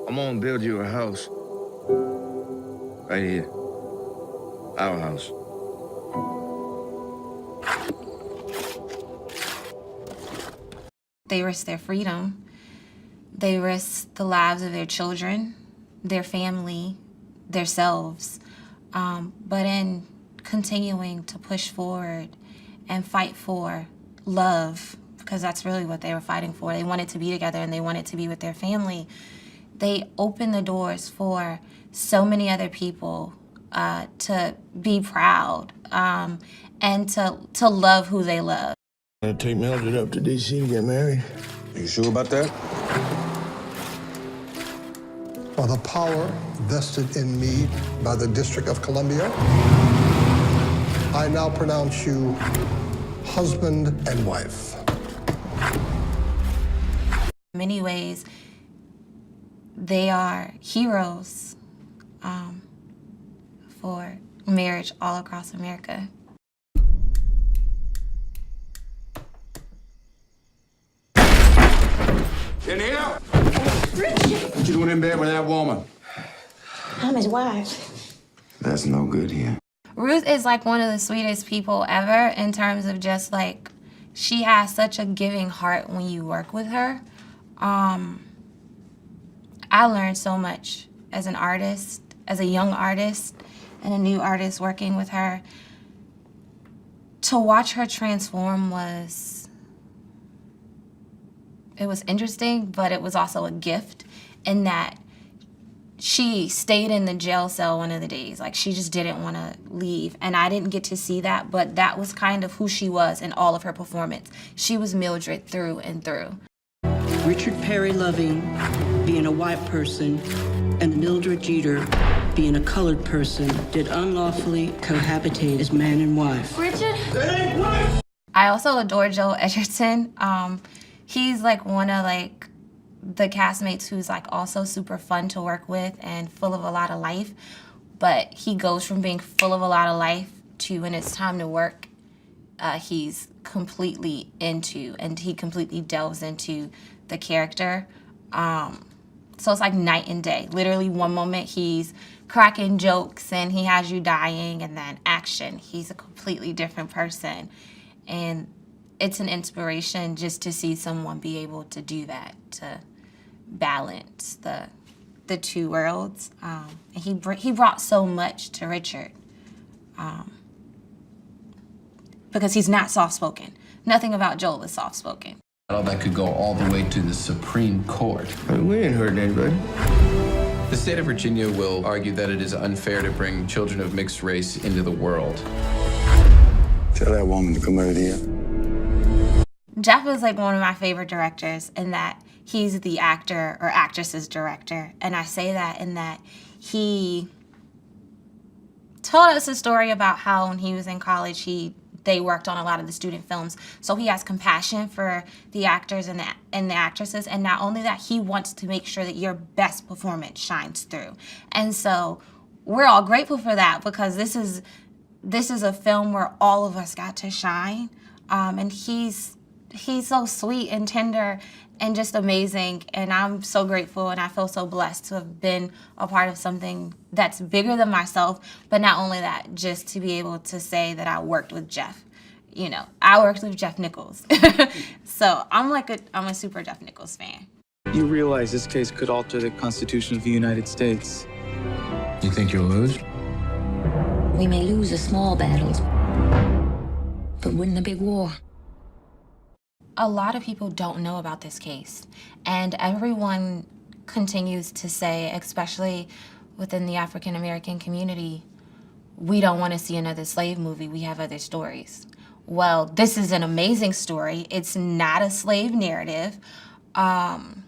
I'm gonna build you a house. Right here. Our house. They risk their freedom. They risk the lives of their children, their family, themselves. But in continuing to push forward and fight for love, because that's really what they were fighting for. They wanted to be together and they wanted to be with their family. They opened the doors for so many other people to be proud and to love who they love. I'm gonna take Mildred up to D.C. and get married. You sure about that? By the power vested in me by the District of Columbia, I now pronounce you husband and wife. In many ways, they are heroes for marriage all across America. In here? Richard! What you doing in bed with that woman? I'm his wife. That's no good here. Ruth is like one of the sweetest people ever in terms of just like, she has such a giving heart when you work with her. I learned so much as an artist, as a young artist and a new artist working with her. To watch her transform it was interesting, but it was also a gift in that she stayed in the jail cell one of the days. Like, she just didn't want to leave. And I didn't get to see that, but that was kind of who she was in all of her performance. She was Mildred through and through. Richard Perry Loving being a white person and Mildred Jeter being a colored person did unlawfully cohabitate as man and wife. Richard? I also adore Joel Edgerton. He's like one of like the castmates who's like also super fun to work with and full of a lot of life. But he goes from being full of a lot of life to when it's time to work, he's completely into, and he completely delves into the character. So it's like night and day. Literally one moment he's cracking jokes and he has you dying, and then action, he's a completely different person. And it's an inspiration just to see someone be able to do that, to balance the two worlds. And he brought so much to Richard because he's not soft-spoken. Nothing about Joel is soft-spoken. That could go all the way to the Supreme Court. We ain't hurting anybody. The state of Virginia will argue that it is unfair to bring children of mixed race into the world. Tell that woman to come over here. Jeff is like one of my favorite directors in that he's the actor or actress's director. And I say that in that he told us a story about how when he was in college, they worked on a lot of the student films. So he has compassion for the actors and the actresses. And not only that, he wants to make sure that your best performance shines through. And so we're all grateful for that, because this is a film where all of us got to shine. And he's so sweet and tender and just amazing. And I'm so grateful, and I feel so blessed to have been a part of something that's bigger than myself. But not only that, just to be able to say that I worked with Jeff. You know, I worked with Jeff Nichols. So I'm a super Jeff Nichols fan. You realize this case could alter the Constitution of the United States. You think you'll lose? We may lose the small battles, but win the big war. A lot of people don't know about this case, and everyone continues to say, especially within the African American community, we don't want to see another slave movie, we have other stories. Well, this is an amazing story. It's not a slave narrative. And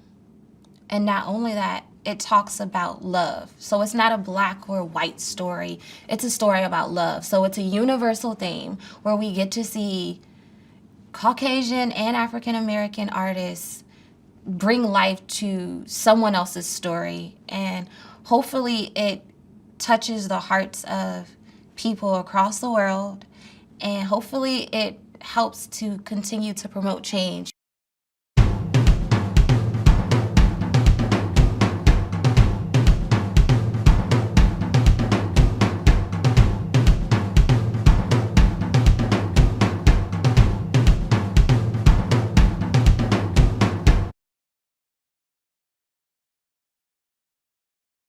not only that, it talks about love. So it's not a black or white story. It's a story about love. So it's a universal theme where we get to see Caucasian and African American artists bring life to someone else's story. And hopefully it touches the hearts of people across the world. And hopefully it helps to continue to promote change.